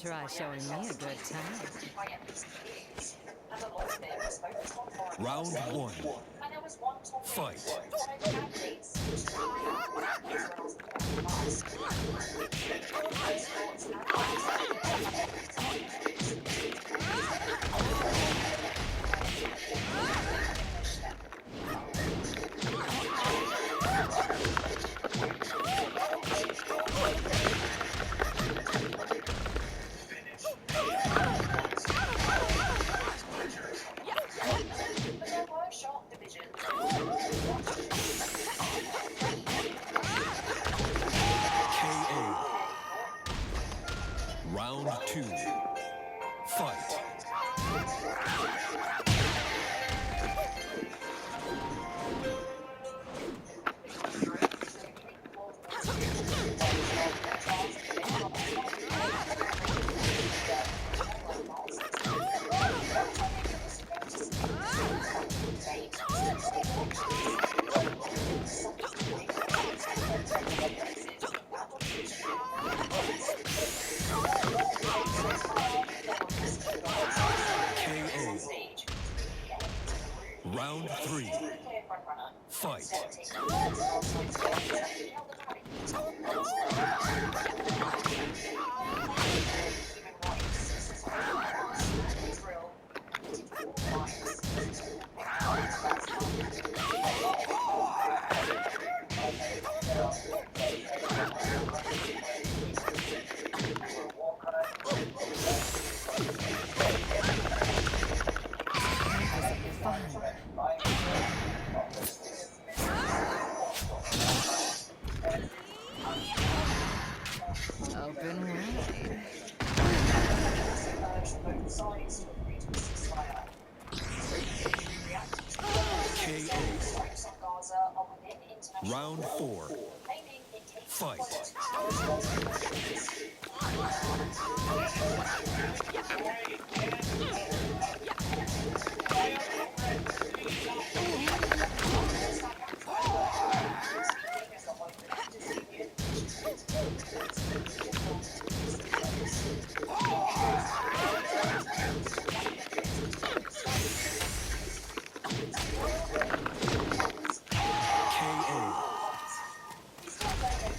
Try showing me a good time. Round one. Fight. Round two. Fight. Round three. Fight. Open wide. Round four. Fight.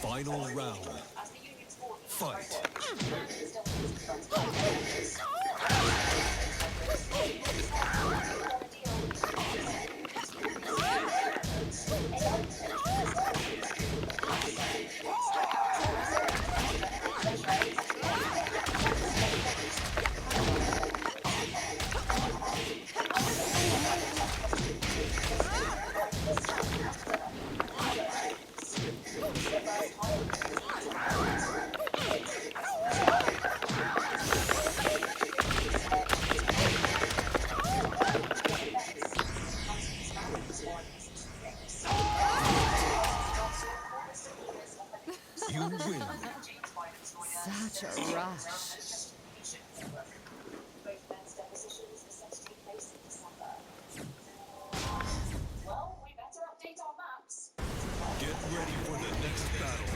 Final round. Fight. You win. Such a rush. Get ready for the next battle.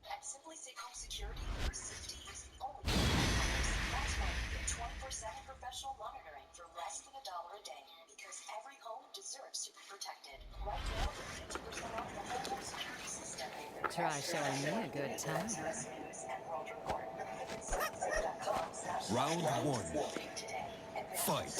At Simply Safe Home Security, your safety is the only thing that matters. That's why we get 24/7 professional monitoring for less than $1 a day. Because every home deserves to be protected. Right now, we're 50% off the whole home security system. Try showing me a good time. Round one. Fight.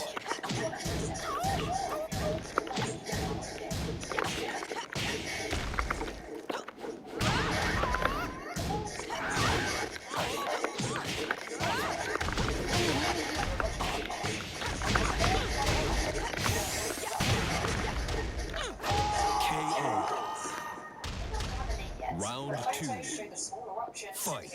Round two. Fight.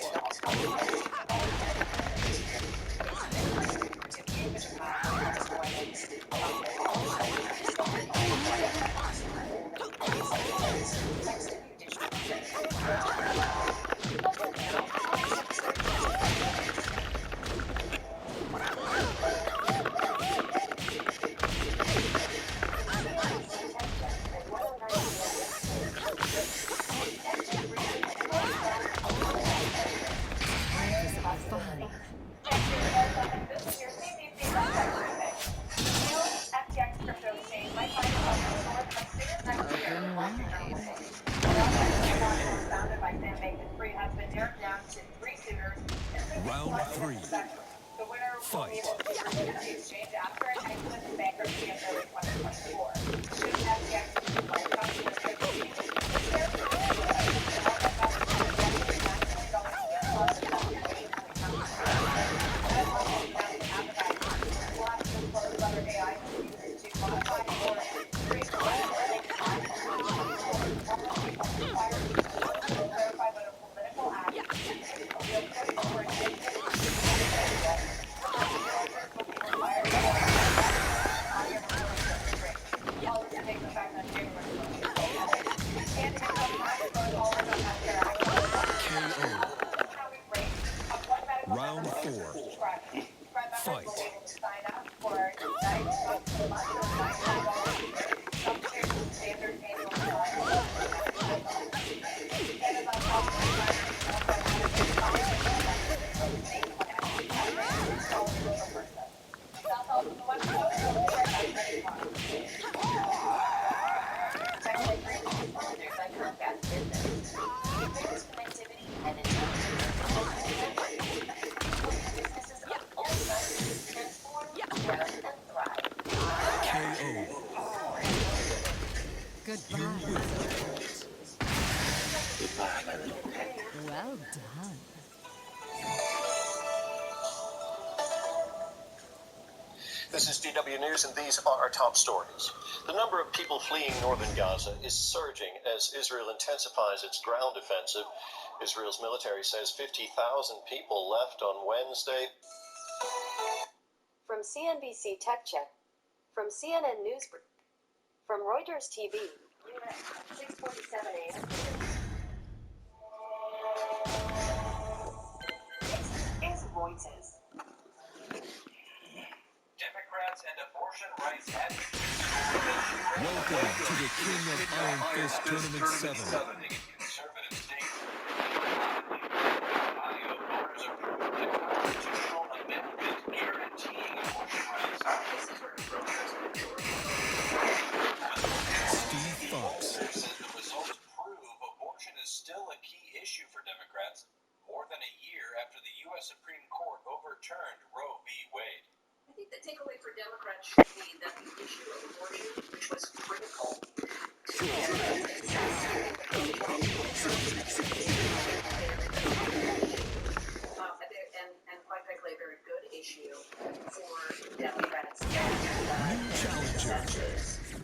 Open wide. Round 3. Fight. KO. Round 4. Fight. KO. Goodbye, You win. Soviet. Well done. This is DW News, and these are our top stories. The number of people fleeing northern Gaza is surging as Israel intensifies its ground offensive. Israel's military says 50,000 people left on Wednesday. From CNBC Tech Check, from CNN News, from Reuters TV, 6:47 a.m. It's Reuters. Democrats and abortion rights advocates. Welcome to the King of Iron Fist Tournament 7. Conservative state. Ohio voters approved a constitutional amendment guaranteeing abortion rights. This is where protest majority Steve Fox. says the results prove abortion is still a key issue for Democrats more than a year after the U.S. Supreme Court overturned Roe v. Wade. I think the takeaway for Democrats should be that the issue of abortion, which was critical to and quite frankly, a very good issue for Democrats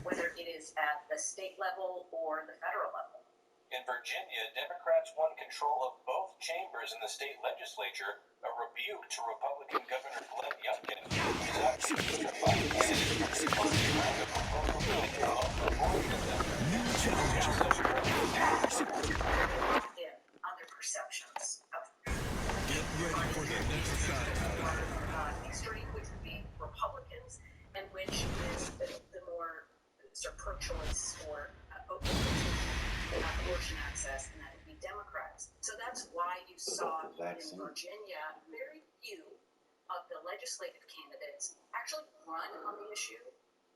whether it is at the state level or the federal level. In Virginia, Democrats won control of both chambers in the state legislature, a rebuke to Republican Governor Glenn Youngkin. New challenger. On their perceptions of Get ready for the next battle. extreme, which would be Republicans, and which is the more sort of pro-choice or open abortion access, and that would be Democrats. So that's why you saw in Virginia very few of the legislative candidates actually run on the issue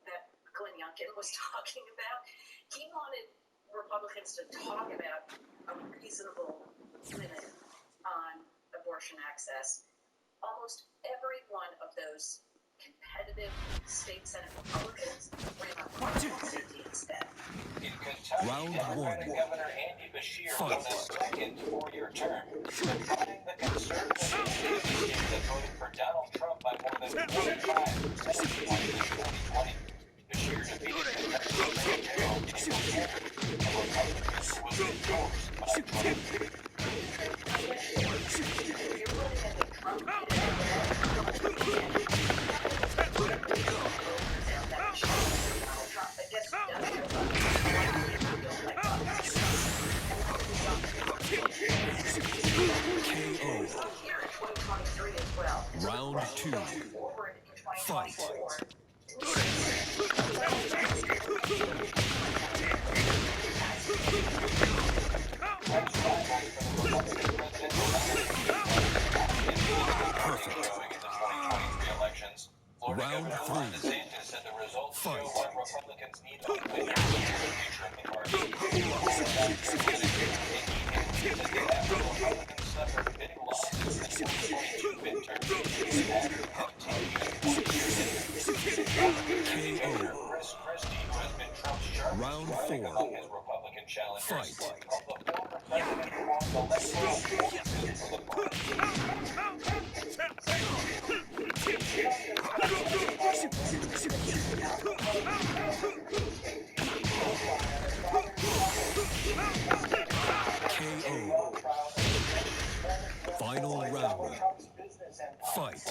that Glenn Youngkin was talking about. He wanted Republicans to talk about a reasonable limit on abortion access. Almost every one of those competitive state Senate Republicans ran on abortion safety instead. In Kentucky, Round Democratic 1. Governor Andy Beshear Fight. won a second four-year term, confronting the conservative state that voted for Donald Trump by more than 45 percentage points in 2020. Beshear defeated Secretary General Kendall Jenner, a Republican who was endorsed by Trump. KO. Round 2. Fight. Perfect. Round Round 3. DeSantis said the results show Fight. what Republicans need to win the future of the party. Republicans suffered bidding losses in the 2022 midterm. Chris Christie, who has been Trump's Round sharpest critic 4. among his Republican challengers, Fight. called the former president who won the electoral forces for the party. KO. Final round. Fight.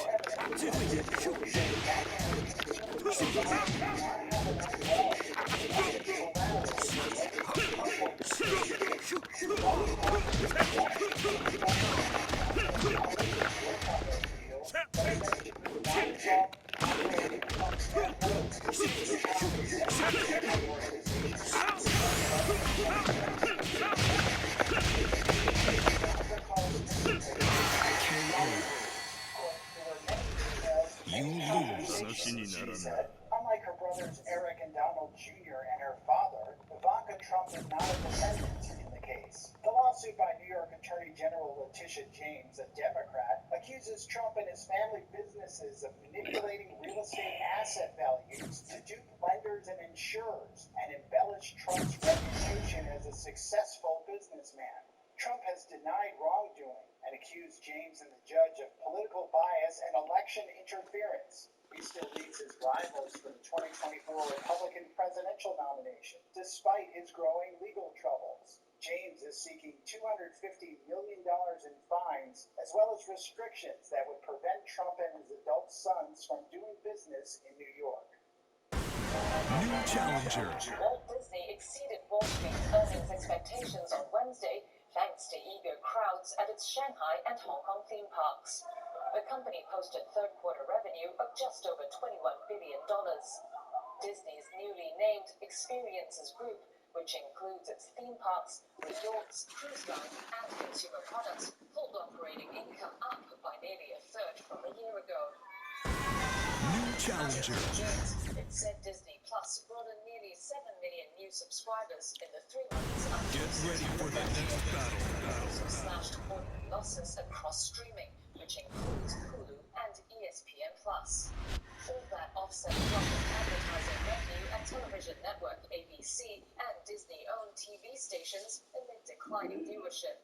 You lose. Unlike her brothers Eric and Donald Jr. and her father, Ivanka Trump is not a defendant in the case. The lawsuit by New York Attorney General Letitia James, a Democrat, accuses Trump and his family businesses of manipulating real estate asset values to dupe lenders and insurers and embellish Trump's reputation as a successful businessman. Trump has denied wrongdoing and accused James and the judge of political bias and election interference. He still leads his rivals for the 2024 Republican presidential nomination, despite his growing legal troubles. James is seeking $250 million in fines, as well as restrictions that would prevent Trump and his adult sons from doing business in New York. New challenger. Walt Disney exceeded Wall Street's earnings expectations on Wednesday, thanks to eager crowds at its Shanghai and Hong Kong theme parks. The company posted third-quarter revenue of just over $21 billion. Disney's newly named Experiences Group, which includes its theme parks, resorts, cruise lines, and consumer products, pulled operating income up by nearly a third from a year ago. New challenger. It said Disney Plus brought in nearly 7 million new subscribers in the 3 months after Get ready for the next battle. slashed quarterly losses across streaming, which includes Hulu and ESPN Plus. All that offset drop in advertising revenue at television network ABC and Disney-owned TV stations amid declining viewership.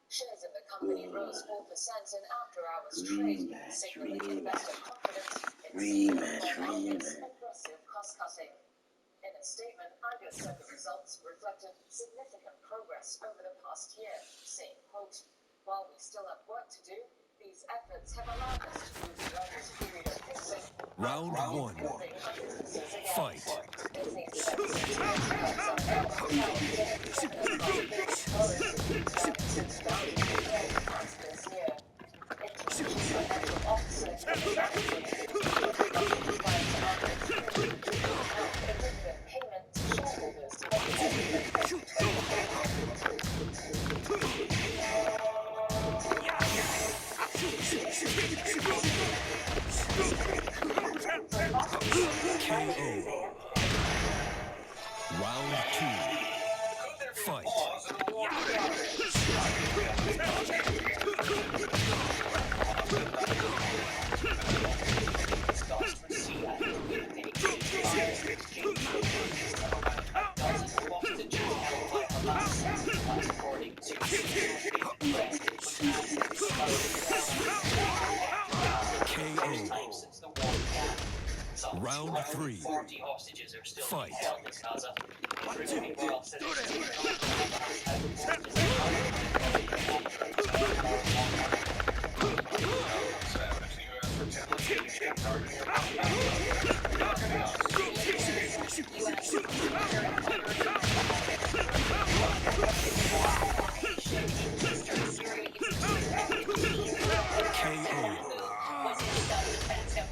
Shares in the company rose 4% in after-hours trade, signaling investor confidence in markets and aggressive cost-cutting. In a statement, Iger said the results reflected significant progress over the past year, saying, quote, "While we still have work to do, these efforts have allowed us to move beyond this period of fixing Round 1. building our businesses again." Fight. Disney said its tax cuts are now accounting for $7 billion since value cuts this year. Interim Chief Financial Officer Kevin Robinson plans to offer a dividend payment to shareholders KO. Round 2. Fight. Round 3. 40 hostages are still Fight. held in Gaza. Meanwhile,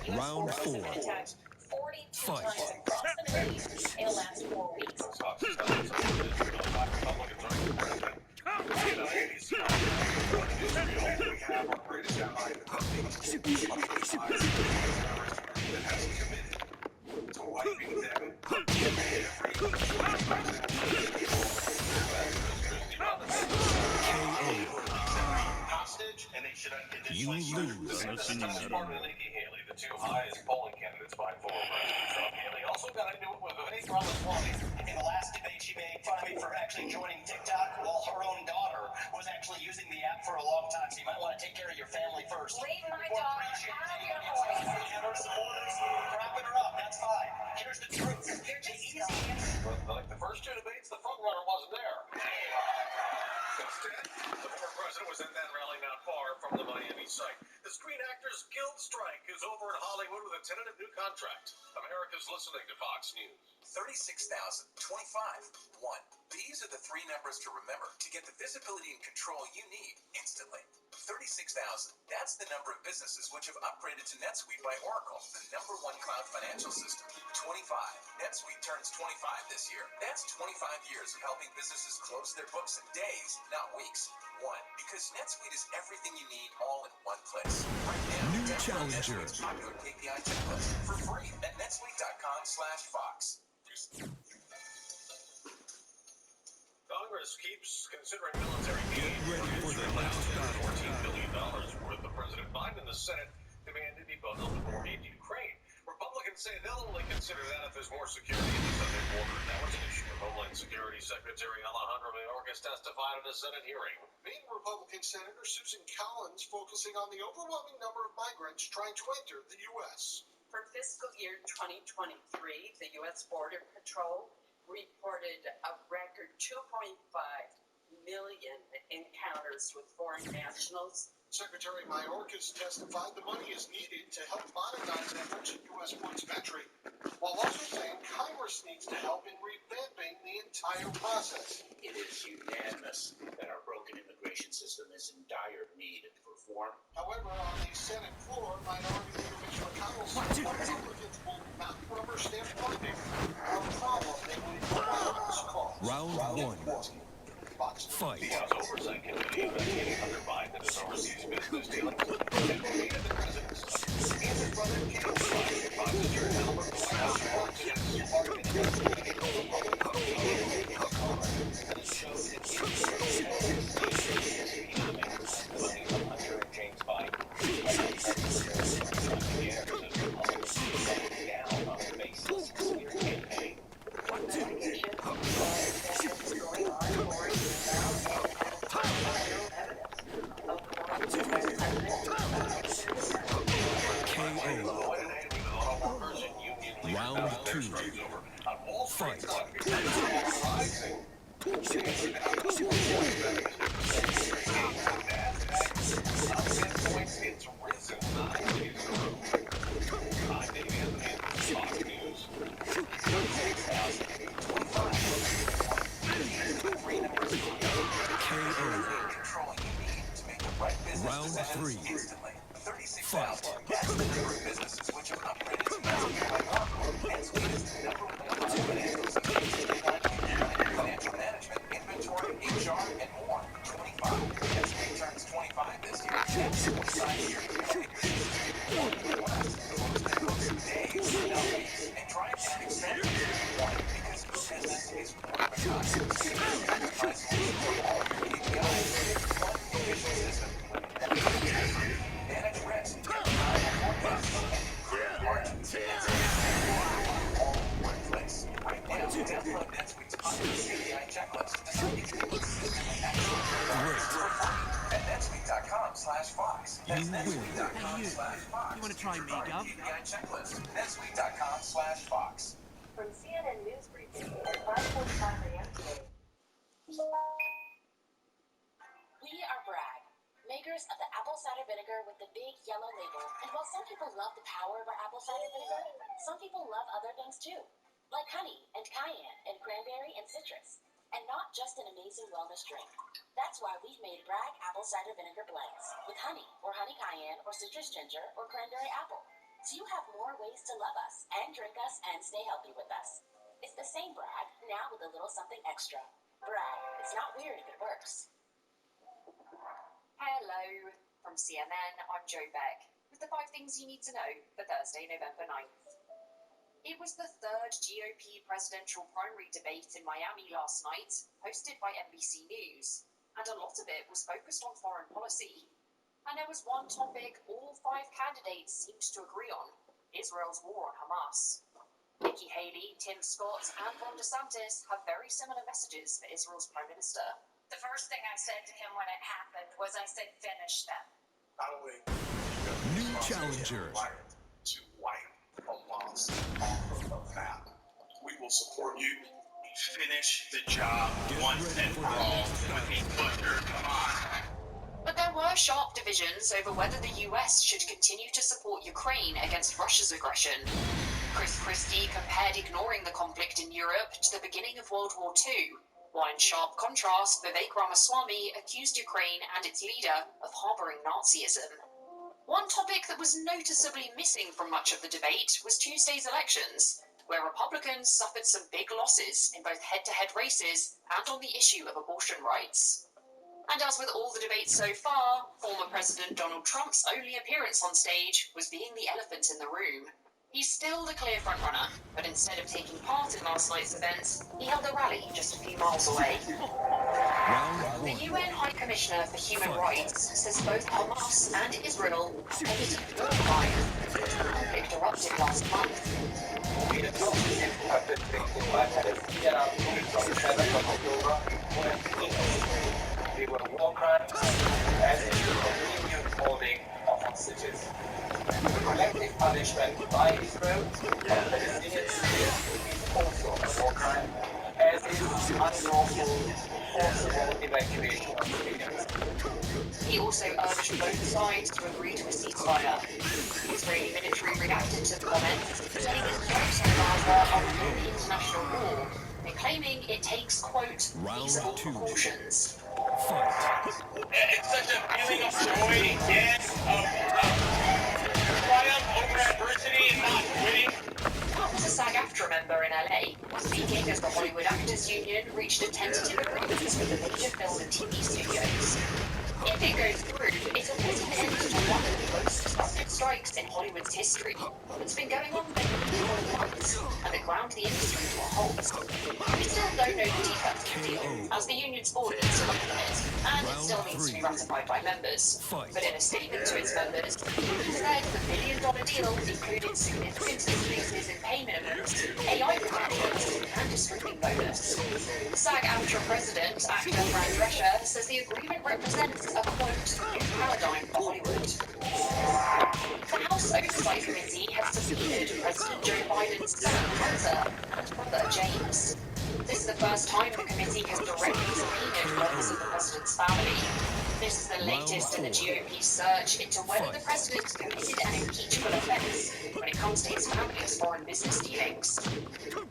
Round 4. 42 Fight. times across the Middle East in the last 4 weeks. To wiping them Hostage, and they should You unconditionally lose. DeSantis and Justice Department and Nikki Haley, the two highest polling candidates behind former President Trump. Haley also got into it with Vivek Ramaswamy. In the last debate, she made fun of me for actually joining TikTok while her own daughter was actually using the app for a long time. So you might want to take care of your family first. Leave my daughter out of your voice. And her supporters propping her up. That's fine. Here's the truth. You're just easy answer. But like the first two debates, the front runner wasn't there. Instead, the former president was at that rally not far from the Miami site. The Screen Actors Guild strike is over in Hollywood with a tentative new contract. America's listening to Fox News. 36,025. 1. These are the three numbers to remember to get the visibility and control you need instantly. 36,000. That's the number of businesses which have upgraded to NetSuite by Oracle, the #1 cloud financial system. 25. NetSuite turns 25 this year. That's 25 years of helping businesses close their books in days, not weeks. 1. Because NetSuite is everything you need all in one place. Right now, New download challenger. NetSuite's popular KPI checklist for free at netsuite.com/Fox. Congress keeps considering military Get aid ready for the Israel. next battle. $14 billion worth of President Biden and the Senate demand to be bundled with more aid to Ukraine. Republicans say they'll only consider that if there's more security at the southern border. That was an issue when Homeland Security Secretary Alejandro Mayorkas testified at a Senate hearing. Maine Republican Senator Susan Collins focusing on the overwhelming number of migrants trying to enter the U.S. For fiscal year 2023, the U.S. Border Patrol reported a record 2.5 million encounters with foreign nationals. Secretary Mayorkas testified the money is needed to help modernize efforts at U.S. ports of entry, while also saying Congress needs to help in revamping the entire process. It is unanimous that our broken immigration system is in dire need of reform. However, on the Senate floor, Minority Leader Mitch McConnell said Republicans will not rubber stamp funding for a problem they believe Republicans cause. Round 1. Fight. The House Oversight Committee investigating Hunter Biden and his overseas business dealings and defeated the president's son and his brother James Biden. Fox attorney Albert White reports against And it showed that Hunter and James Biden down on the basis of your campaign. Round 2. Fight. Round 3. Fight. That's the number of businesses which have upgraded to NetSuite by Oracle. NetSuite is the #1 financial system, financial management, inventory, HR, and more. 25. NetSuite turns 25 this year. That's 25 years of helping businesses reform in the West. Close their books in days, not weeks, and drive down expenses. Because business is more of a cost. Enterprise solution for all your KPIs. One efficient system. Manage risk. All in one place. Right now, download NetSuite's popular KPI checklist to decide if your system actually works for free at netsuite.com/Fox. That's netsuite.com/Fox. You want to try me, Gov? KPI checklist. netsuite.com/Fox. From CNN News Briefing at 5:45 a.m. today. We are Bragg, makers of the apple cider vinegar with the big yellow label. And while some people love the power of our apple cider vinegar, some people love other things too, like honey and cayenne and cranberry and citrus, and not just an amazing wellness drink. That's why we've made Bragg apple cider vinegar blends with honey or honey cayenne or citrus ginger or cranberry apple. So you have more ways to love us and drink us and stay healthy with us. It's the same Bragg, now with a little something extra. Bragg, it's not weird if it works. Hello. From CNN, I'm Jo Beck with the 5 things you need to know for Thursday, November 9th. It was the third GOP presidential primary debate in Miami last night, hosted by NBC News, and a lot of it was focused on foreign policy. And there was one topic all five candidates seemed to agree on: Israel's war on Hamas. Nikki Haley, Tim Scott, and Ron DeSantis have very similar messages for Israel's Prime Minister. The first thing I said to him when it happened was, I said, finish them. Not only New challenger. to wipe Hamas off of the map, we will support you. Finish the job once and for all with the butcher. Come on. But there were sharp divisions over whether the US should continue to support Ukraine against Russia's aggression. Chris Christie compared ignoring the conflict in Europe to the beginning of World War II, while in sharp contrast, Vivek Ramaswamy accused Ukraine and its leader of harboring Nazism. One topic that was noticeably missing from much of the debate was Tuesday's elections, where Republicans suffered some big losses in both head-to-head races and on the issue of abortion rights. And as with all the debates so far, former President Donald Trump's only appearance on stage was being the elephant in the room. He's still the clear frontrunner, but instead of taking part in last night's events, he held a rally just a few miles away. The UN High Commissioner for Human Rights says both Hamas and Israel committed war crimes. The conflict erupted last month. We have not impacted victims by Palestinian from the 7th of October when they were war crimes and in the continued holding of hostages. Collective punishment by Israel of Palestinian civilians is also a war crime, as is unlawful forcible evacuation of civilians. He also urged both sides to agree to a ceasefire. The Israeli military reacted to the comments, saying it threats on Gaza are within international law, and claiming it takes, quote, reasonable precautions. It's such a feeling of joy and of triumph over adversity and not quitting. That was a SAG-AFTRA member in LA, speaking as the Hollywood Actors Union reached a tentative agreement with the major film and TV studios. If it goes through, it'll put an end to one of the most disruptive strikes in Hollywood's history. It's been going on for 4 months, and it ground the industry to a halt. We still don't know the details of the deal, as the union's board needs to look at it, and it still needs to be ratified by members. But in a statement to its members, the union said the billion-dollar deal included significant increases in pay minimums, AI protections, and a streaming bonus. SAG-AFTRA president, actor Fran Drescher, says the agreement represents a, quote, new paradigm for Hollywood. The House Oversight Committee has subpoenaed President Joe Biden's son, Hunter, and brother, James. This is the first time the committee has directly subpoenaed members of the president's family. This is the latest in the GOP's search into whether the president committed an impeachable offense when it comes to his family's foreign business dealings.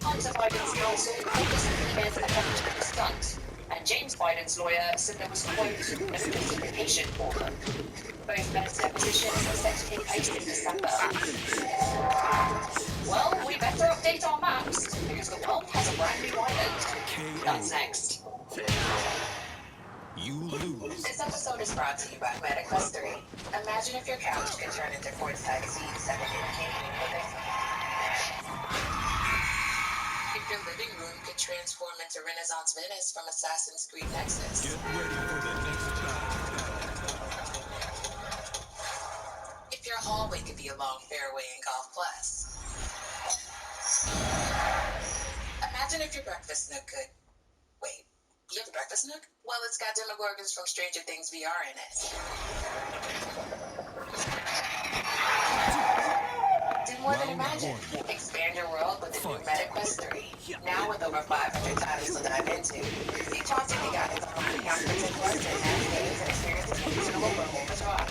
Hunter Biden's counsel called the subpoenas a political stunt, and James Biden's lawyer said there was, quote, no justification for them. Both men's depositions are set to take place in December. Well, we better update our maps, because the world has a brand new island. That's next. You lose. This episode is brought to you by MetaQuest 3. Imagine if your couch could turn into Ford's magazines and if your living room could transform into Renaissance Venice from Assassin's Creed Nexus. Get ready for the next battle. If your hallway could be a long fairway in Golf Plus. Imagine if your breakfast nook could... Wait, you have a breakfast nook? Well, it's got Demogorgons from Stranger Things VR in it. Do more than imagine. Expand your world with the new MetaQuest 3. Now with over 500 titles to dive into. See toxic guides on conference and quests and games and experiences reasonable for home as well.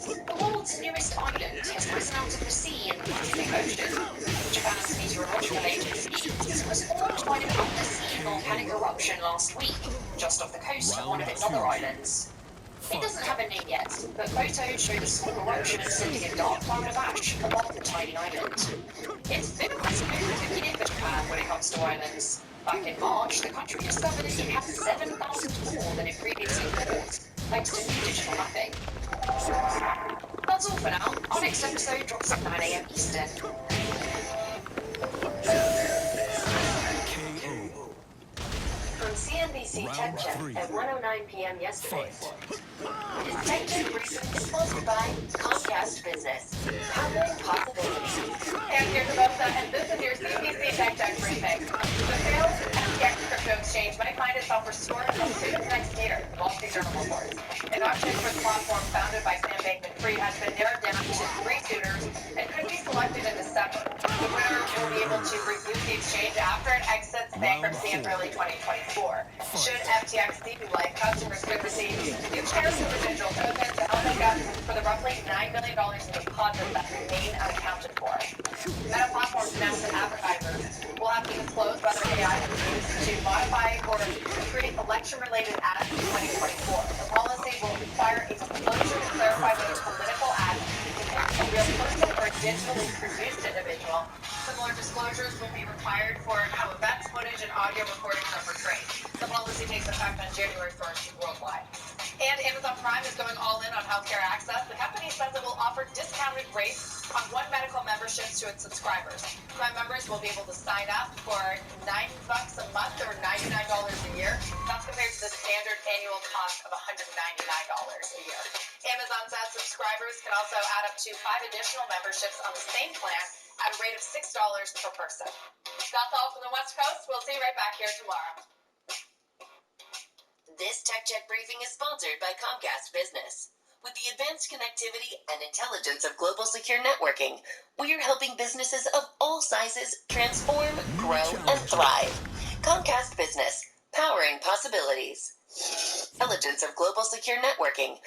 The world's newest island has risen out of the sea in the Pacific Ocean. Japan's meteorological agency was formed by an undersea volcanic eruption last week, just off the coast of one of its other islands. It doesn't have a name yet, but photos show the small eruption sending a dark cloud of ash above the tiny island. It's been a massive move to begin for Japan when it comes to islands. Back in March, the country discovered it had 7,000 more than it previously thought, thanks to new digital mapping. But That's all for now. Our next episode drops at 9 a.m. Eastern. KO. From CNBC Tech Check at 1:09 p.m. yesterday. This Tech Check briefing is sponsored by Comcast Business. Powering possibilities. Hey, I'm here to Bosa, and this is your CNBC Tech Check briefing. The failed FTX crypto exchange might find itself restored as soon as next year, the Wall Street Journal reports. An auction for the platform founded by Sam Bankman-Fried has been narrowed down to 3 suitors and could be selected in December. The winner will be able to reboot the exchange after it exits bankruptcy in early 2024. Should FTX see life, customers could receive new shares of residual tokens to help make up for the roughly $9 million in deposits that remain unaccounted for. Meta Platforms announced that advertisers will have to disclose whether AI was used to modify or create election-related ads in 2024. The policy will require a disclosure to clarify whether political ads depict a real person or a digitally produced individual. Similar disclosures will be required for how events, footage, and audio recordings are portrayed. The policy takes effect on January 1st worldwide. And Amazon Prime is going all in on healthcare access. The company says it will offer discounted rates on One Medical memberships to its subscribers. Prime members will be able to sign up for $9 a month or $99 a year. That's compared to the standard annual cost of $199 a year. Amazon says subscribers can also add up to 5 additional memberships on the same plan at a rate of $6 per person. That's all from the West Coast. We'll see you right back here tomorrow. This Tech Check briefing is sponsored by Comcast Business. With the advanced connectivity and intelligence of global secure networking, we are helping businesses of all sizes transform, grow, and thrive. Comcast Business, powering possibilities. Intelligence of global secure networking.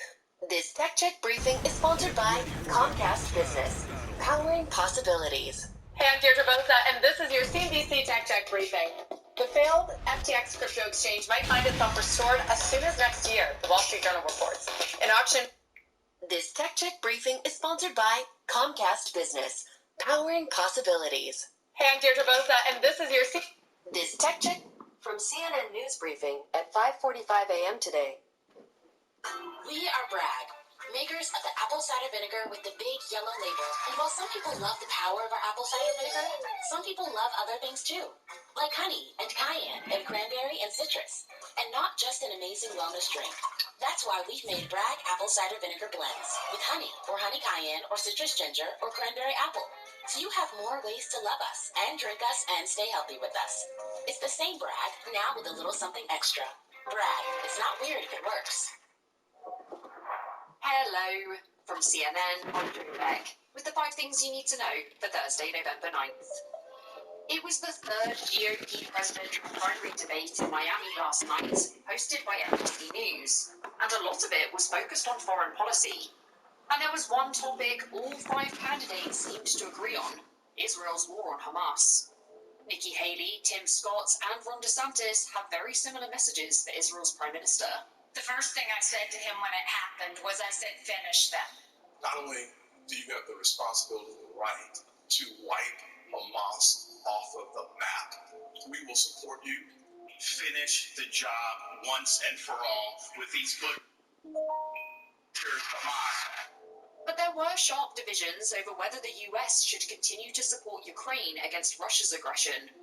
This Tech Check briefing is sponsored by Comcast Business, powering possibilities. Hey, I'm Deirdre Bosa, and this is your CNBC Tech Check briefing. The failed FTX crypto exchange might find itself restored as soon as next year, the Wall Street Journal reports. An auction. This Tech Check briefing is sponsored by Comcast Business, powering possibilities. Hey, I'm Deirdre Bosa, and this is your This Tech Check from CNN News Briefing at 5:45 a.m. today. We are Bragg, makers of the apple cider vinegar with the big yellow label. And while some people love the power of our apple cider vinegar, some people love other things too, like honey and cayenne and cranberry and citrus, and not just an amazing wellness drink. That's why we've made Bragg apple cider vinegar blends with honey or honey cayenne or citrus ginger or cranberry apple. So you have more ways to love us and drink us and stay healthy with us. It's the same Bragg, now with a little something extra. Bragg, it's not weird if it works. Hello, from CNN, I'm Drew Beck, with the 5 things you need to know for Thursday, November 9th. It was the 3rd GOP presidential primary debate in Miami last night, hosted by NBC News, and a lot of it was focused on foreign policy. And there was one topic all 5 candidates seemed to agree on: Israel's war on Hamas. Nikki Haley, Tim Scott, and Ron DeSantis have very similar messages for Israel's Prime Minister. The first thing I said to him when it happened was I said, finish them. Not only do you have the responsibility and the right to wipe Hamas off of the map, we will support you. Finish the job once and for all with these good Hamas. But there were sharp divisions over whether the US should continue to support Ukraine against Russia's aggression.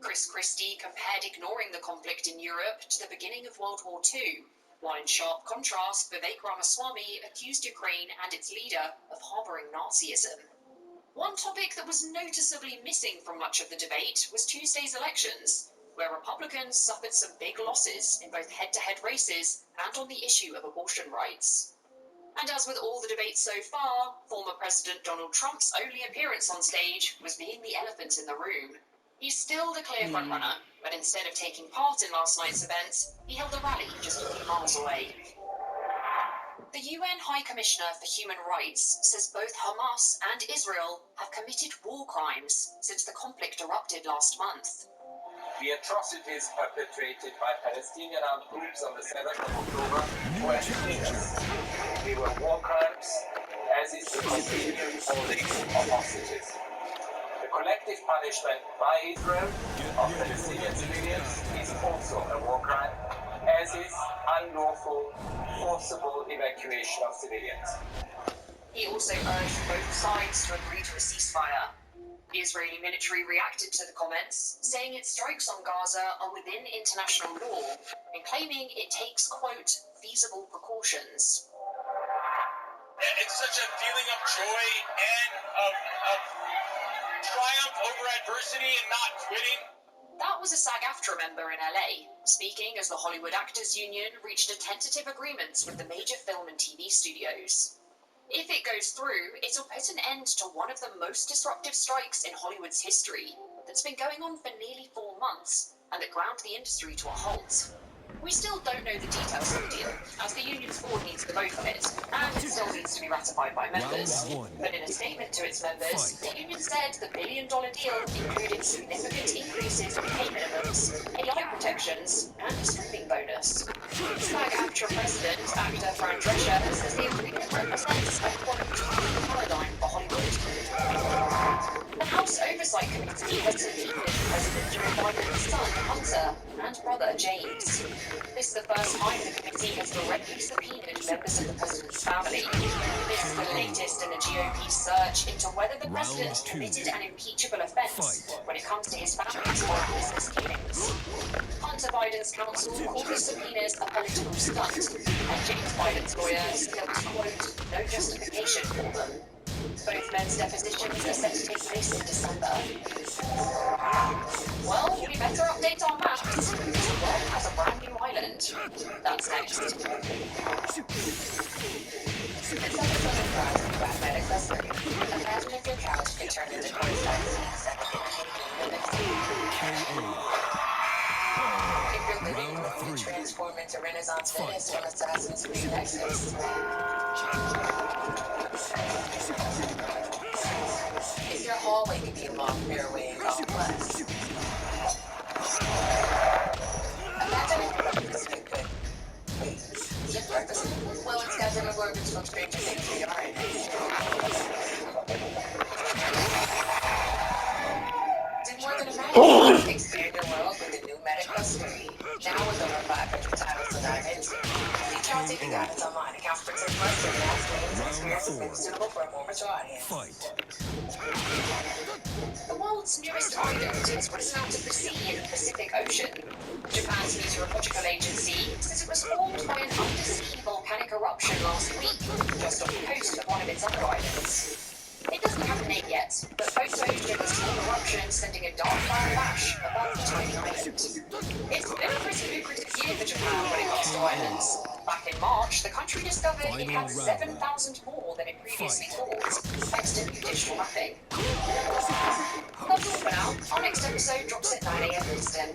Chris Christie compared ignoring the conflict in Europe to the beginning of World War II, while in sharp contrast, Vivek Ramaswamy accused Ukraine and its leader of harboring Nazism. One topic that was noticeably missing from much of the debate was Tuesday's elections, where Republicans suffered some big losses in both head-to-head races and on the issue of abortion rights. And as with all the debates so far, former President Donald Trump's only appearance on stage was being the elephant in the room. He's still the clear frontrunner, but instead of taking part in last night's event, he held a rally just a few miles away. The UN High Commissioner for Human Rights says both Hamas and Israel have committed war crimes since the conflict erupted last month. The atrocities perpetrated by Palestinian armed groups on the 7th of October were heinous. They were war crimes, as is the continued holding of hostages. The collective punishment by Israel of Palestinian civilians is also a war crime, as is unlawful, forcible evacuation of civilians. He also urged both sides to agree to a ceasefire. The Israeli military reacted to the comments, saying its strikes on Gaza are within international law and claiming it takes, quote, feasible precautions. It's such a feeling of joy and of triumph over adversity and not quitting. That was a SAG-AFTRA member in LA, speaking as the Hollywood Actors Union reached a tentative agreement with the major film and TV studios. If it goes through, it'll put an end to one of the most disruptive strikes in Hollywood's history that's been going on for nearly 4 months and that ground the industry to a halt. We still don't know the details of the deal, as the union's board needs to vote on it, and it still needs to be ratified by members. But in a statement to its members, the union said the billion-dollar deal included significant increases in pay minimums, AI protections, and a streaming bonus. SAG-AFTRA president, actor Fran Drescher, says the agreement represents a quote paradigm for Hollywood. The House Oversight Committee has subpoenaed President Joe Biden's son, Hunter, and brother, James. This is the first time the committee has directly subpoenaed members of the president's family. This is the latest in the GOP's search into whether the president committed an impeachable offense when it comes to his family's foreign business dealings. Hunter Biden's counsel called the subpoenas a political stunt, and James Biden's lawyer said there was, quote, no justification for them. Both men's depositions are set to take place in December. Well, we better update our maps. The world has a brand new island. That's next. It's episode of Brought to you by Medical Surgery. Imagine if your couch could turn into COVID-19 second in the next If your living room could transform into Renaissance Venice from Assassin's Creed Nexus. If your hallway could be a long fairway and complex. Imagine if breakfast could. Wait, is it breakfast? Well, it's got demogorgons from Stranger Things VR in it. Do more than imagine. Expand your world with a new medical history. Now with over 500 titles to dive into. Detailed TV guidance online accounts for 10 months of mass games and experiences may be suitable for a more mature audience. The world's newest island is what is now to the sea in the Pacific Ocean. Japan's meteorological agency says it was formed by an undersea volcanic eruption last week, just off the coast of one of its other islands. It doesn't have a name yet, but photos show the small eruption sending a dark brown ash above the tiny island. It's been a pretty lucrative year for Japan when it comes to islands. Back in March, the country discovered it had 7,000 more than it previously thought, thanks to new digital mapping. That's all for now. Our next episode drops at 9 a.m. Eastern.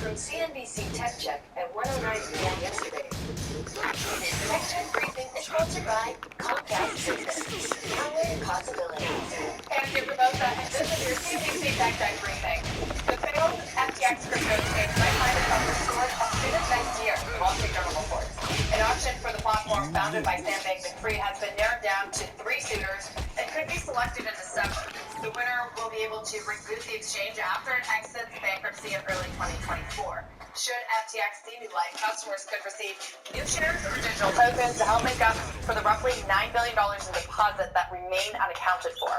From CNBC Tech Check at 1:09 p.m. yesterday. This Tech Check briefing is sponsored by Comcast Business. Powering possibilities. And here with us, this is your CNBC Tech Check briefing. The failed FTX crypto exchange might find itself restored as soon as next year, Wall Street Journal reports. An auction for the platform founded by Sam Bankman-Fried has been narrowed down to 3 suitors and could be selected in December. The winner will be able to reboot the exchange after it exits bankruptcy in early 2024. Should FTX see new life, customers could receive new shares or digital tokens to help make up for the roughly $9 billion in deposit that remain unaccounted for.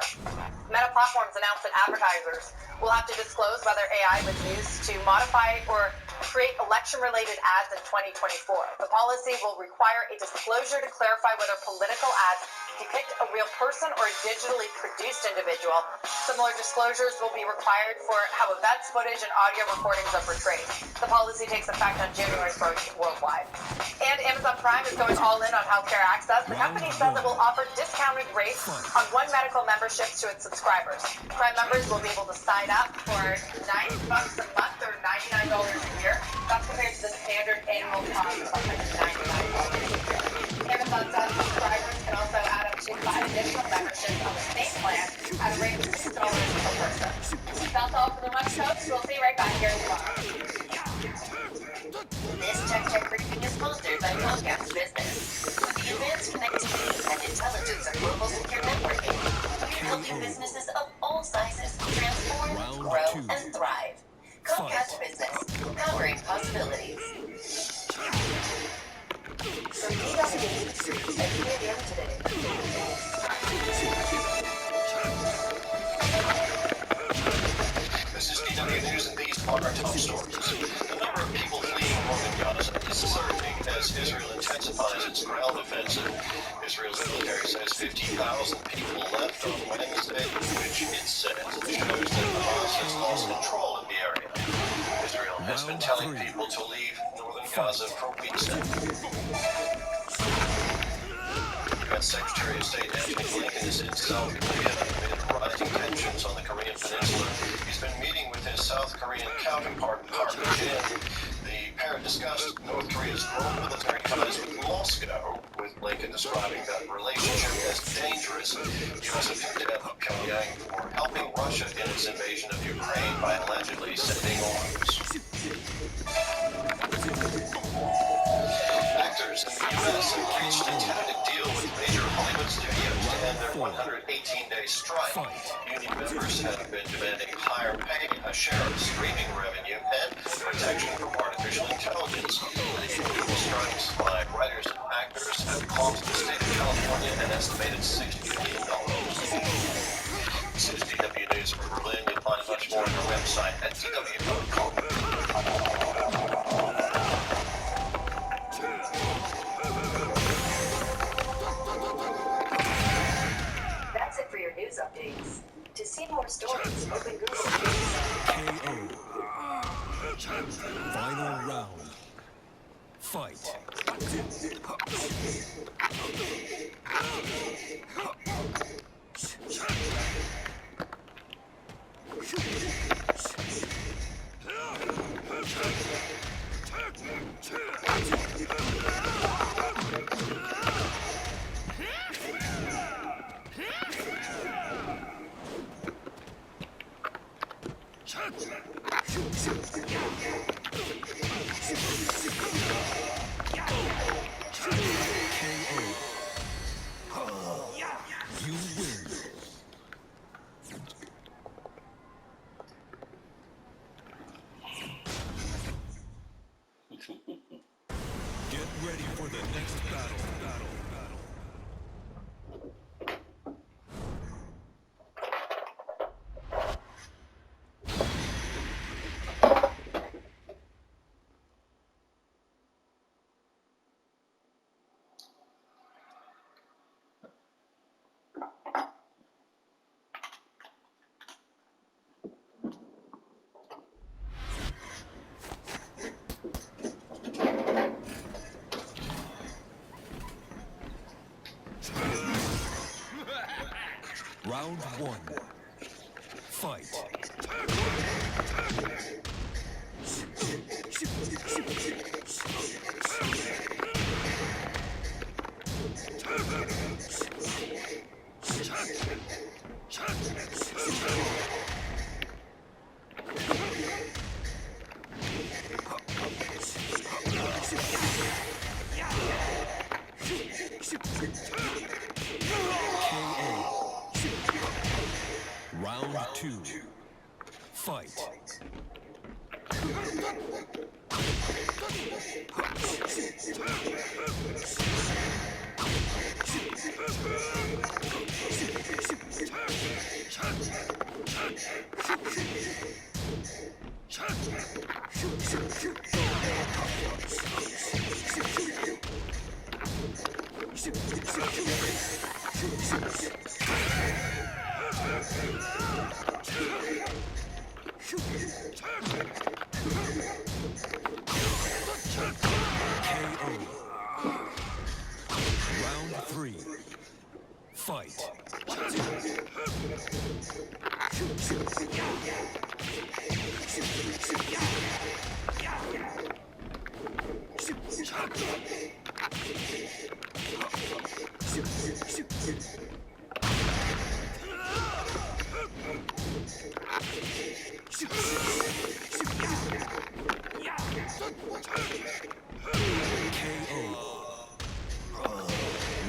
Meta Platforms announced that advertisers will have to disclose whether AI was used to modify or create election-related ads in 2024. The policy will require a disclosure to clarify whether political ads depict a real person or a digitally produced individual. Similar disclosures will be required for how events, footage, and audio recordings are portrayed. The policy takes effect on January 1st worldwide. And Amazon Prime is going all in on healthcare access. The company says it will offer discounted rates on One Medical memberships to its subscribers. Prime members will be able to sign up for $9 a month or $99 a year. That's compared to the standard annual cost of $199 a year. Amazon says subscribers can also add up to 5 additional memberships on the same plan at a rate of $6 per person. That's all for the West Coast. We'll see you right back here tomorrow. This Tech Check briefing is sponsored by Comcast Business. With the advanced connectivity and intelligence of global secure networking, we are helping businesses of all sizes transform, grow, and thrive. Comcast Business, powering possibilities. from DW News at 3 a.m. today. This is DW News, and these are our top stories. The number of people fleeing northern Gaza is surging as Israel intensifies its ground offensive. Israel's military says 50,000 people left on Wednesday, which it says shows that Hamas has lost control of the area. Israel has been telling people to leave northern Gaza for weeks now. U.S. Secretary of State Antony Blinken is in South Korea amid rising tensions on the Korean Peninsula. He's been meeting with his South Korean counterpart, Park Jin. The pair discussed North Korea's growing military ties with Moscow, with Blinken describing that relationship as dangerous. The U.S. accused Pyongyang for helping Russia in its invasion of Ukraine by allegedly sending arms. Actors in the U.S. have reached a tentative deal with major Hollywood studios to end their 118-day strike. Union members have been demanding higher pay, a share of streaming revenue, and protection from artificial intelligence. The illegal strikes by writers and actors have cost the state of California an estimated $60 million. This is DW News from Berlin. You'll find much more on our website at dw.com. That's it for your news updates. To see more stories, open Google News. KO. Final round. Fight. You win. Get ready for the next battle. Round one. Fight. Round two. Fight. Round three. Fight.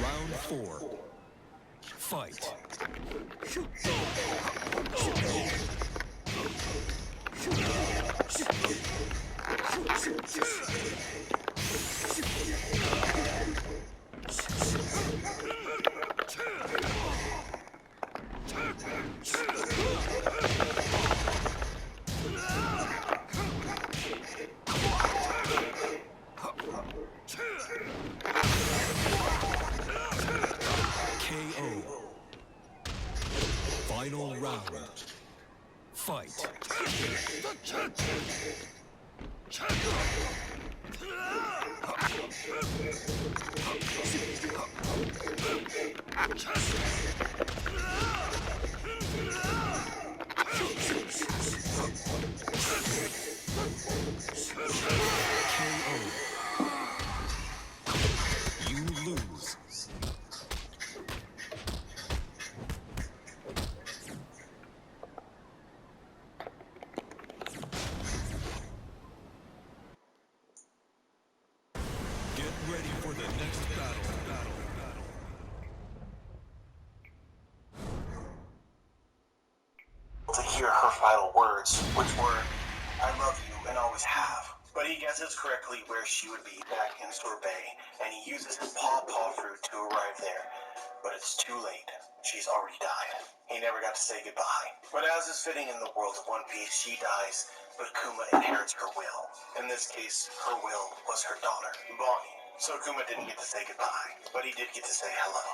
Round four. Fight. Final round. Fight. KO. You lose. Get ready for the next battle. To hear her final words, which were, "I love you and always have." But he guesses correctly where she would be back in Sorbet, and he uses his paw fruit to arrive there. But it's too late. She's already died. He never got to say goodbye. But as is fitting in the world of One Piece, she dies, but Kuma inherits her will. In this case, her will was her daughter, Bonnie. So Kuma didn't get to say goodbye, but he did get to say hello.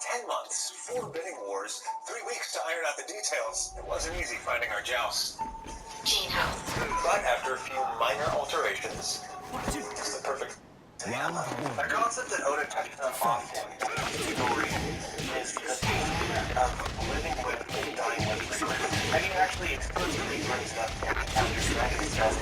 10 months, 4 bidding wars, 3 weeks to iron out the details. It wasn't easy finding our joust. But after a few minor alterations, it's the perfect Round one. A concept that Oda touches on often in his story is the pain of living with and dying with regret. And he actually explicitly brings it up in chapter 7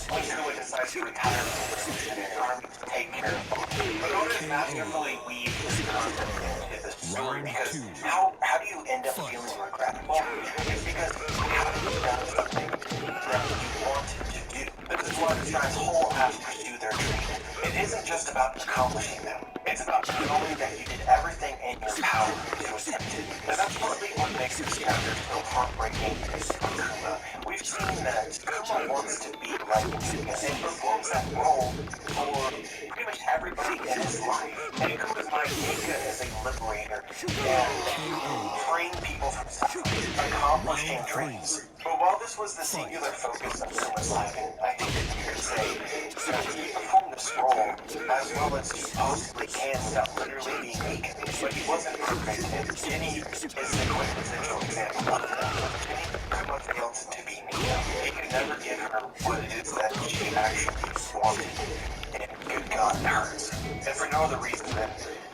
when Kuma decides to retire from the Revolutionary Army to take care of Bonnie. But Oda masterfully weaves this concept into the story because how do you end up feeling regret? Well, it's because you haven't done something that you wanted to do. This is why the guys whole have to pursue their dream. It isn't just about accomplishing them. It's about knowing that you did everything in your power to attempt it. And that's partly what makes this chapter so heartbreaking for Kuma. We've seen that Kuma wants to be like Nika and performs that role for pretty much everybody in his life. And in Kuma's mind, Nika is a liberator and freeing people from suffering, accomplishing dreams. But while this was the singular focus of Kuma's life, and I think it's fair to say that he performed this role as well as he possibly can without literally being weak. But he wasn't perfect, and Ginny is the quintessential example of that. Ginny Kuma failed to be Nika. He could never give her what it is that she actually wanted. And good God, it hurts. And for no other reason than,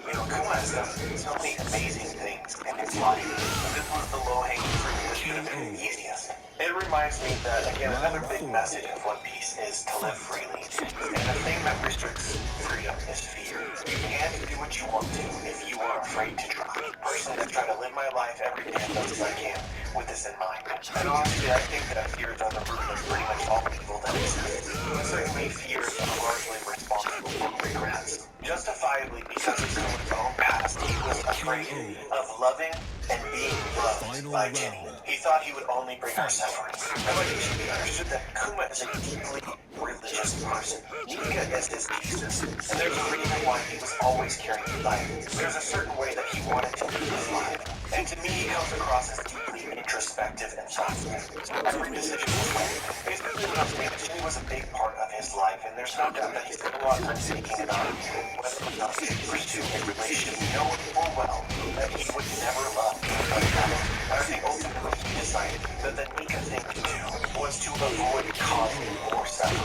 Kuma has done so many amazing things in his life. And this was the low-hanging fruit that should have been the easiest. It reminds me that, again, another big message of One Piece is to live freely. And the thing that restricts freedom is fear. You can't do what you want to if you are afraid to try. Personally, I try to live my life every day as best as I can with this in mind. And honestly, I think that fear is on the root of pretty much all evil that exists. And certainly fear is largely responsible for regrets. Justifiably, because of Kuma's own past, he was afraid of loving and being loved by Ginny. He thought he would only bring her suffering. And like it should be understood that Kuma is a deeply religious person. Nika is his Jesus, and there's a reason why he was always carrying his life. There's a certain way that he wanted to live his life. And to me, he comes across as deeply introspective and thoughtful. So every decision was made. Basically, what I'm saying is Ginny was a big part of his life, and there's no doubt that he spent a lot of time thinking about whether or not he should pursue a relationship, knowing full well that he would never love anybody else. I think ultimately he decided that the Nika thing to do was to avoid causing more suffering.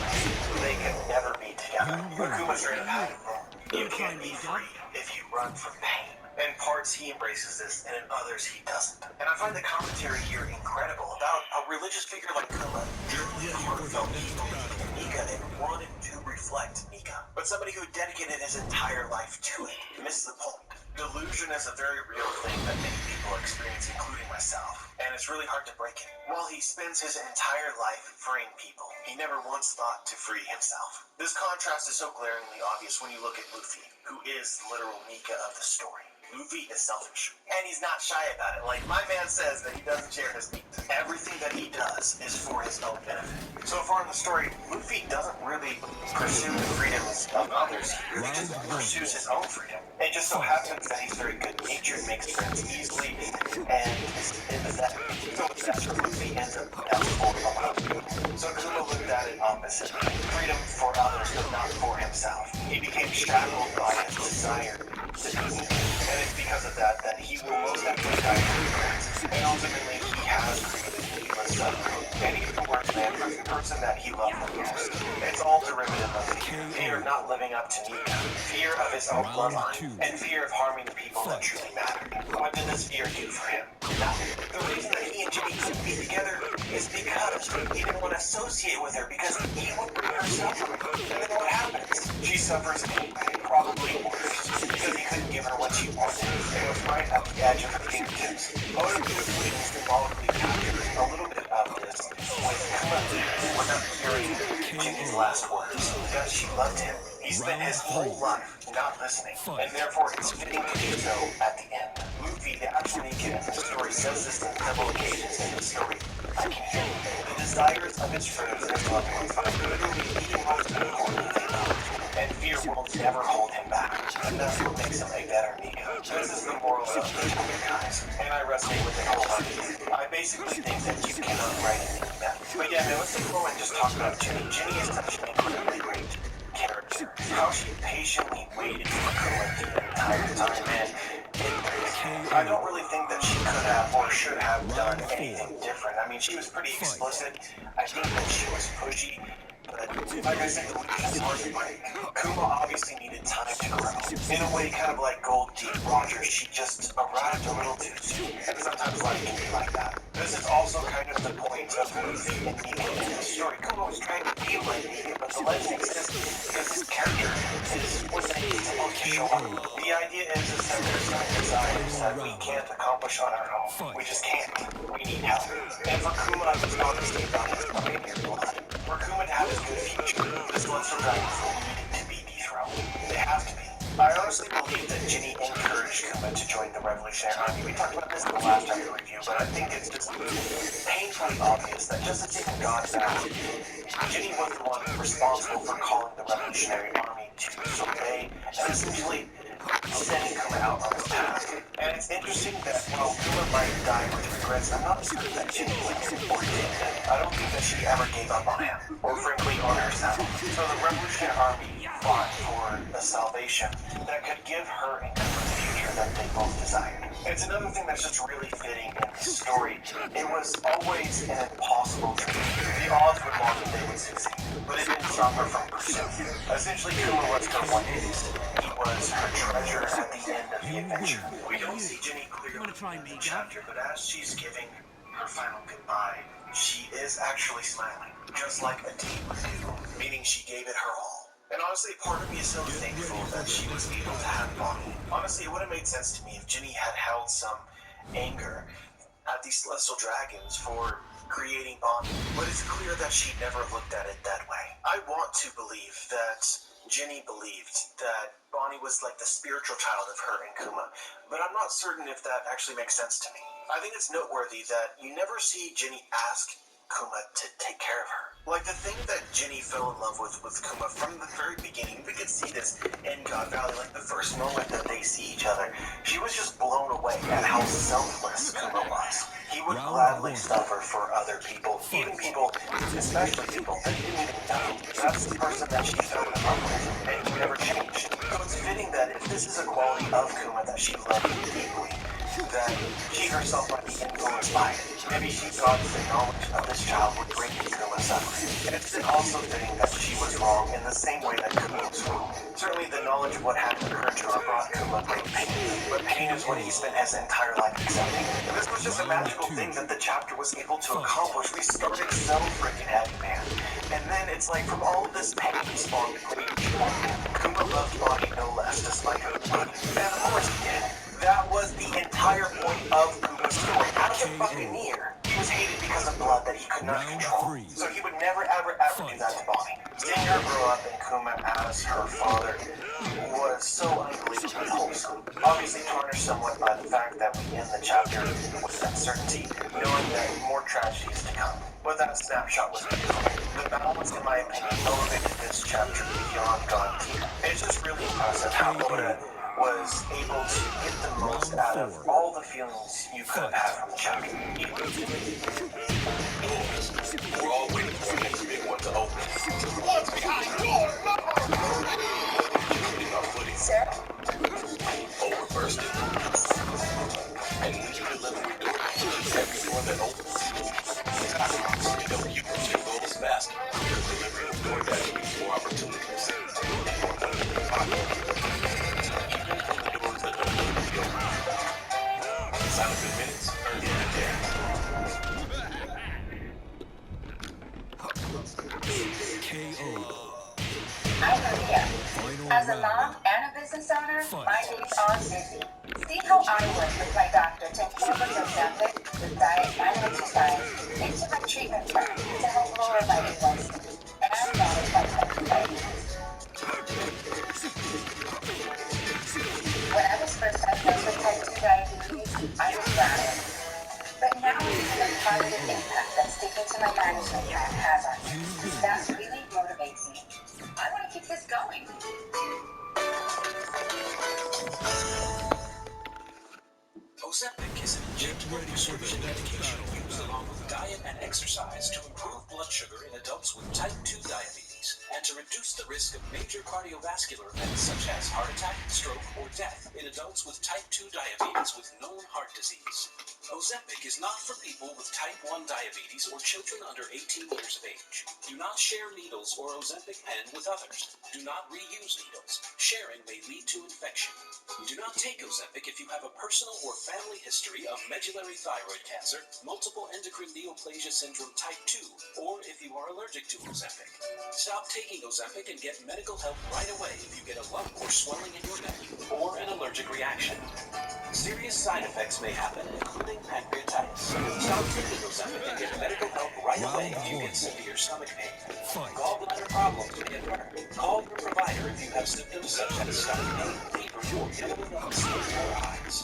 They could never be together. But Kuma straight up had it wrong. You can't be free if you run from pain. In parts he embraces this, and in others he doesn't. And I find the commentary here incredible about a religious figure like Kuma. Truly heartfelt people in Nika and wanted to reflect Nika. But somebody who dedicated his entire life to it missed the point. Delusion is a very real thing that many people experience, including myself, and it's really hard to break it. While he spends his entire life freeing people, he never once thought to free himself. This contrast is so glaringly obvious when you look at Luffy, who is the literal Nika of the story. Luffy is selfish, and he's not shy about it. Like my man says that he doesn't share his meat. Everything that he does is for his own benefit. So far in the story, Luffy doesn't really pursue the freedoms of others. He really just pursues his own freedom. It just so happens that he's very good-natured, makes friends easily, and is empathetic. So that's where Luffy ends up for other people. So Kuma looked at it opposite. Freedom for others, but not for himself. He became shackled by his desire to be. And it's because of that that he will most definitely die for regrets. And ultimately, he has created a needless suffering. And even worse, man, for the person that he loved the most. It's all derivative of fear. Fear of not living up to Nika. Fear of his own bloodline. And fear of harming the people that truly matter. What did this fear do for him? Nothing. The reason that he and Ginny couldn't be together is because he didn't want to associate with her because he would bring her suffering. And then what happens? She suffers anyway, probably worse, because he couldn't give her what she wanted. It was right at the edge of her fingertips. Motive being symbolically captured a little bit of this with Kuma without hearing Ginny's last words. Because she loved him. He spent his whole life not listening, and therefore it's fitting to do so at the end. Luffy, the actual Nika in the story, says this on several occasions in the story. I can. The desires of his friends and his loved ones are literally the most important thing, and fear will never hold him back. And that's what makes him a better Nika. This is the moral of the story, guys, and I resonate with it wholeheartedly. I basically think that you cannot write anything better. But yeah, man, let's take a moment and just talk about Ginny. Ginny is such an incredibly great character. How she patiently waited for Kuma the entire time, man. I don't really think that she could have or should have done anything different. I mean, she was pretty explicit. I think that she was pushy. But like I said, the weakness is hard to break. Kuma obviously needed time to grow. In a way, kind of like Gold Deep Roger, she just arrived a little too soon. And sometimes life can be like that. This is also kind of the point of Luffy and Nika in this story. Kuma was trying to be like Nika, but the legend exists because his character is what he's supposed to show up. The idea is that there's some desires that we can't accomplish on our own. We just can't. We need help. And for Kuma, it's not to say about his pioneer blood. For Kuma to have his good future, the Celestial Dragons need to be dethroned. They have to be. I honestly believe that Ginny encouraged Kuma to join the Revolutionary Army. We talked about this in the last time review, but I think it's just painfully obvious that just as in God's act, Ginny was the one responsible for calling the Revolutionary Army to disobey and essentially sending Kuma out on his path. And it's interesting that while Kuma might die with regrets, I'm not certain that Ginny would or did. I don't think that she ever gave up on him, or frankly on herself. So the Revolutionary Army fought for a salvation that could give her and Kuma the future that they both desired. It's another thing that's just really fitting in the story. It was always an impossible dream. The odds were long that they would succeed, but it didn't stop her from pursuing. Essentially, Kuma was her one ace. He was her treasure at the end of the adventure. We don't see Ginny clearly in the chapter, but as she's giving her final goodbye, she is actually smiling, just like a deep reveal, meaning she gave it her all. And honestly, part of me is so thankful that she was able to have Bonnie. Honestly, it would have made sense to me if Ginny had held some anger at these Celestial Dragons for creating Bonnie, but it's clear that she never looked at it that way. I want to believe that Ginny believed that Bonnie was like the spiritual child of her and Kuma, but I'm not certain if that actually makes sense to me. I think it's noteworthy that you never see Ginny ask Kuma to take care of her. Like the thing that Ginny fell in love with Kuma from the very beginning, we could see this in God Valley, like the first moment that they see each other. She was just blown away at how selfless Kuma was. He would gladly suffer for other people, even people, especially people that he didn't even know. That's the person that she fell in love with, and he never changed. So it's fitting that if this is a quality of Kuma that she loved deeply, that she herself might be influenced by it. Maybe she thought the knowledge of this child would bring Kuma suffering. And it's also fitting that she was wrong in the same way that Kuma was wrong. Certainly the knowledge of what happened occurred to her brought Kuma great pain. But pain is what he spent his entire life accepting. And this was just a magical thing that the chapter was able to accomplish. We started so freaking heavy, man. And then it's like from all of this pain spawned great joy. Kuma loved Bonnie no less, despite her blood. And of course he did. That was the entire point of Kuma's story. As a Buccaneer, he was hated because of blood that he could not control. So he would never, ever, ever do that to Bonnie. Seeing her grow up and Kuma as her father was so unbelievably wholesome. Obviously tarnished somewhat by the fact that we end the chapter with uncertainty, knowing that more tragedies to come. But that snapshot was beautiful. The balance, in my opinion, elevated this chapter beyond God tier. It's just really impressive how Oda was able to get the most out of all the feelings you could have had from the chapter. We're all waiting for the next big one to open. What's behind your Keeping our footing. Sarah? Overbursting. And we deliver with doors. and more than old. Cosmos to help you reach your goals faster. Delivering your DoorDash more opportunities. And more money in your pocket. Even from the doors that don't need to be open. Sign up in minutes, earn it in days. I'm Maria. As a mom and a business owner, my days are busy. See how I work with my doctor to incorporate Ozempic with diet and exercise into my treatment plan to help lower my A1C and manage my type 2 diabetes. When I was first diagnosed with type 2 diabetes, I was down. But now I see the positive impact that sticking to my management plan has on me. That really motivates me. I want to keep this going. Ozempic is an injectable prescription medication used along with diet and exercise to improve blood sugar in adults with type 2 diabetes and to reduce the risk of major cardiovascular events such as heart attack, stroke, or death in adults with type 2 diabetes with known heart disease. Ozempic is not for people with type 1 diabetes or children under 18 years of age. Do not share needles or Ozempic pen with others. Do not reuse needles. Sharing may lead to infection. Do not take Ozempic if you have a personal or family history of medullary thyroid cancer, multiple endocrine neoplasia syndrome type 2, or if you are allergic to Ozempic. Stop taking Ozempic and get medical help right away if you get a lump or swelling in your neck or an allergic reaction. Serious side effects may happen, including pancreatitis. Stop taking Ozempic and get medical help right away if you get severe stomach pain. Gallbladder problems may occur. Call your provider if you have symptoms such as stomach pain, fever, or yellowing of the skin or eyes.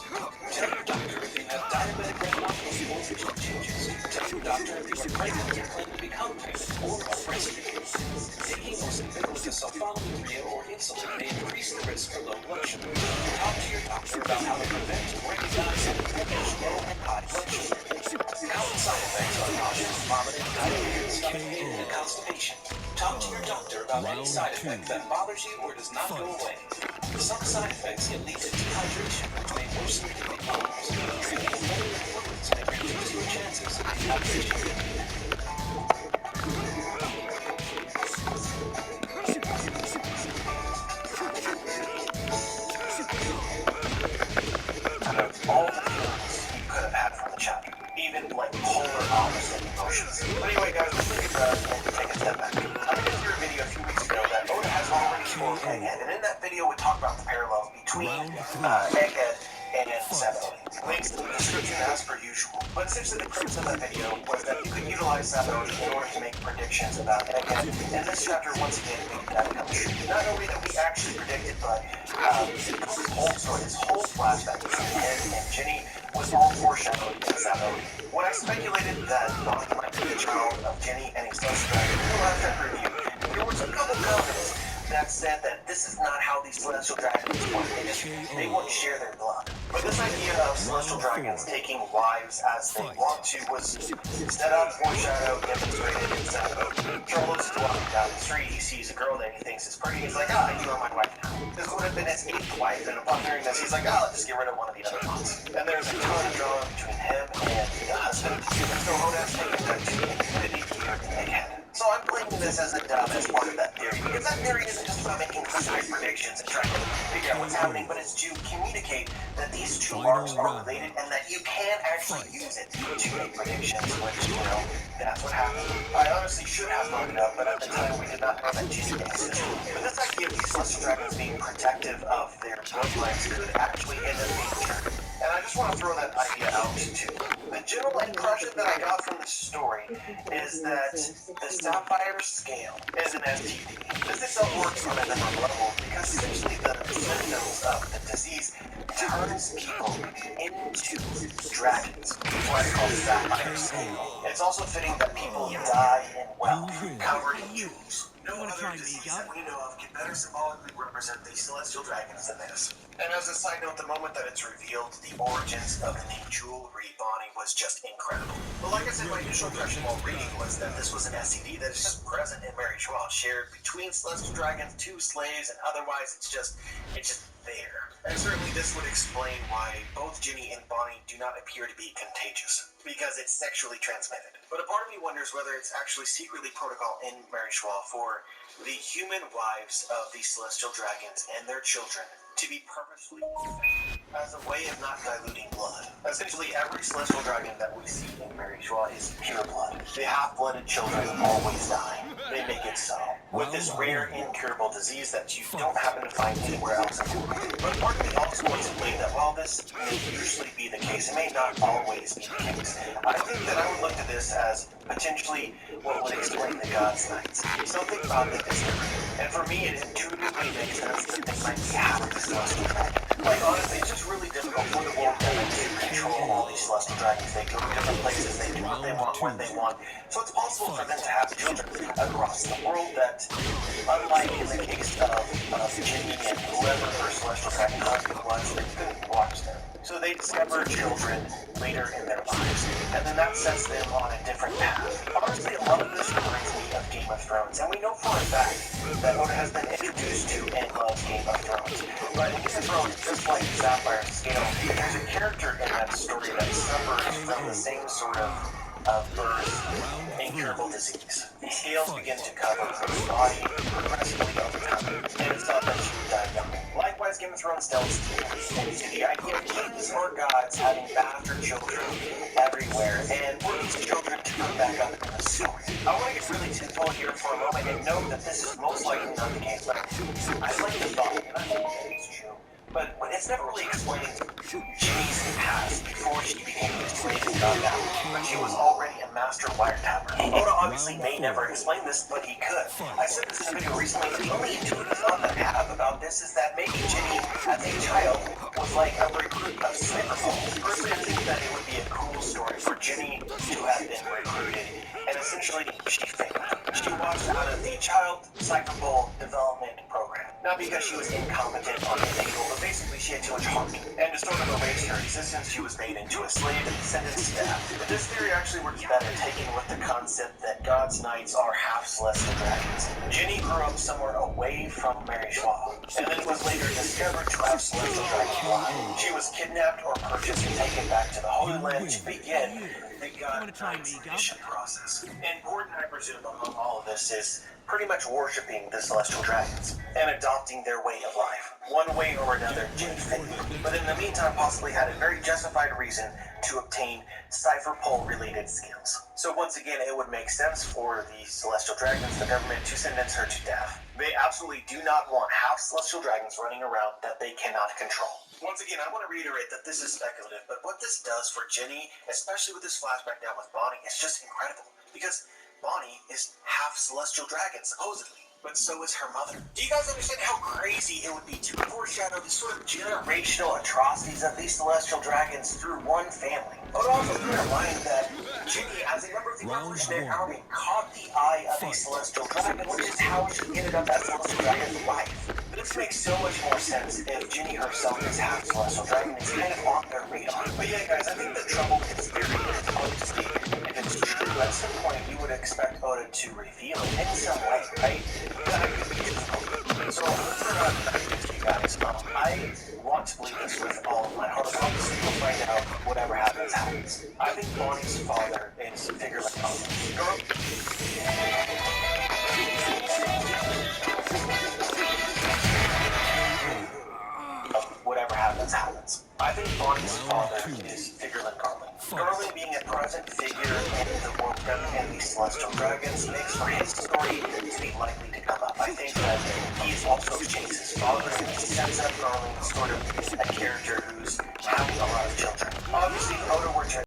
Tell your doctor if you have diabetic retinopathy or vision changes. Tell your doctor if you are pregnant or plan to become pregnant or are breastfeeding. Taking Ozempic with a sulfonylurea or insulin may increase the risk for low blood sugar. Talk to your doctor about how to prevent or recognize low and high blood sugar. Common side effects are nausea, vomiting, diarrhea, stomach pain, and constipation. Talk to your doctor about any side effect that bothers you or does not go away. Some side effects can lead to dehydration, which may worsen kidney problems. Drinking plenty of fluids may reduce your chances of dehydration. Out of all the feelings you could have had from the chapter, even like polar opposite emotions. But anyway, guys, let's take a step back. I did hear a video a few weeks ago that Oda has already scored Egghead, and in that video we talked about the parallels between Egghead and Sabaody. Links in the description as per usual. But essentially the premise of that video was that you could utilize Sabaody in order to make predictions about Egghead, and this chapter once again made that come true. Not only that we actually predicted, but this whole flashback between him and Ginny was all foreshadowed in Sabaody. When I speculated that Bonnie might be the child of Ginny and his Celestial Dragon in the last chapter review, there was a couple comments that said that this is not how these Celestial Dragons work. They wouldn't share their blood. But this idea of Celestial Dragons taking wives as they want to was instead of foreshadowed, demonstrated in Sabaody. Charles is walking down the street, he sees a girl that he thinks is pretty, he's like, you are my wife now. This would have been his 8th wife, and upon hearing this, he's like, let's just get rid of one of the other ones. And there's a ton of drama between him and the husband. So Oda's taking that to infinity here in Egghead. So I'm claiming this as a dub as part of that theory, because that theory isn't just about making precise predictions and trying to figure out what's happening, but it's to communicate that these two arcs are related and that you can actually use it to make predictions, which, that's what happened. I honestly should have brought it up, but at the time we did not know that Ginny existed. But this idea of these Celestial Dragons being protective of their bloodlines could actually end up being true. And I just want to throw that idea out too. The general impression that I got from the story is that the Sapphire Scale is an STD. This itself works on a number of levels because essentially the symptoms of the disease turns people into dragons. That's why it's called Sapphire Scale. It's also fitting that people die in wealth, covered in jewels. No other disease that we know of can better symbolically represent these Celestial Dragons than this. And as a side note, the moment that it's revealed the origins of the name Jewelry Bonnie was just incredible. But like I said, my initial impression while reading was that this was an SCD that is just present in marriage while shared between Celestial Dragons, two slaves, and otherwise it's just there. And certainly this would explain why both Ginny and Bonnie do not appear to be contagious, because it's sexually transmitted. But a part of me wonders whether it's actually secretly protocol in Mary Schwa for the human wives of these celestial dragons and their children to be purposefully as a way of not diluting blood. Essentially, every celestial dragon that we see in Mary Schwa is pure blood. The half-blooded children always die. They make it so. With this rare, incurable disease that you don't happen to find anywhere else in the world. But part of me also wants to believe that while this may usually be the case, it may not always be the case. I think that I would look at this as potentially what would explain the God's Nights. Something about it is different. And for me, it intuitively makes sense that they might be having a celestial dragon. Like, honestly, it's just really difficult for the world to control all these celestial dragons. They go to different places, they do what they want, when they want. So it's possible for them to have children across the world that, unlike in the case of Ginny and whoever her celestial dragon husband was, they couldn't watch them. So they discover children later in their lives, and then that sets them on a different path. Honestly, a lot of this reminds me of Game of Thrones, and we know for a fact that Oda has been introduced to and loves Game of Thrones. But in Game of Thrones, just like Sapphire Scale, there's a character in that story that suffers from the same sort of birth, incurable disease. The scales begin to cover her body progressively over time, and it's thought that she would die young. Likewise, Game of Thrones delves into the idea of kings or gods having bastard children everywhere, and for these children to come back up in the story. I want to get really tinfoil here for a moment and know that this is most likely not the case, but I like the thought, and I think that it's true. But it's never really explained Ginny's past before she became a slave and found out that she was already a master wiretapper. Oda obviously may never explain this, but he could. I said this in a video recently, the only intuitive thought that I have about this is that maybe Ginny, as a child, was like a recruit of Cyberpunk. Personally, I think that it would be a cool story for Ginny to have been recruited, and essentially she failed. She walked out of the child Cyberpunk development program. Not because she was incompetent or illegal, but basically she had too much heart. And to sort of erase her existence, she was made into a slave and sentenced to death. But this theory actually works better, taken with the concept that God's Knights are half celestial dragons. Ginny grew up somewhere away from Mary Schwa, and then was later discovered to have celestial dragon blood. She was kidnapped or purchased and taken back to the Holy Land to begin the God Knights mission process. Important, I presume, among all of this is pretty much worshipping the celestial dragons and adopting their way of life. One way or another, Ginny fit, but in the meantime possibly had a very justified reason to obtain cipher pole related skills. So once again, it would make sense for the celestial dragons, the government, to sentence her to death. They absolutely do not want half celestial dragons running around that they cannot control. Once again, I want to reiterate that this is speculative, but what this does for Ginny, especially with this flashback now with Bonnie, is just incredible. Because Bonnie is half celestial dragon, supposedly. But so is her mother. Do you guys understand how crazy it would be to foreshadow the sort of generational atrocities of these celestial dragons through one family? But also keep in mind that Ginny, as a member of the Revolutionary Army, caught the eye of a celestial dragon, which is how she ended up as celestial dragon's wife. This makes so much more sense if Ginny herself is half celestial dragon. It's kind of on their radar. But yeah, guys, I think the trouble is theory is obviously, if it's true, at some point we would expect Oda to reveal it in some way, right? That could be difficult. So for you guys, I want to believe this with all of my heart. Obviously, we'll find out whatever happens, happens. I think Bonnie's father is a figure like whatever happens, happens. I think Bonnie's father is Figurelin Garland. Garland being a present figure in the world and these celestial dragons makes for his story to be likely to come up. I think that he's also Jace's father, and he sets up Garland as sort of a character who's having a lot of children. Obviously,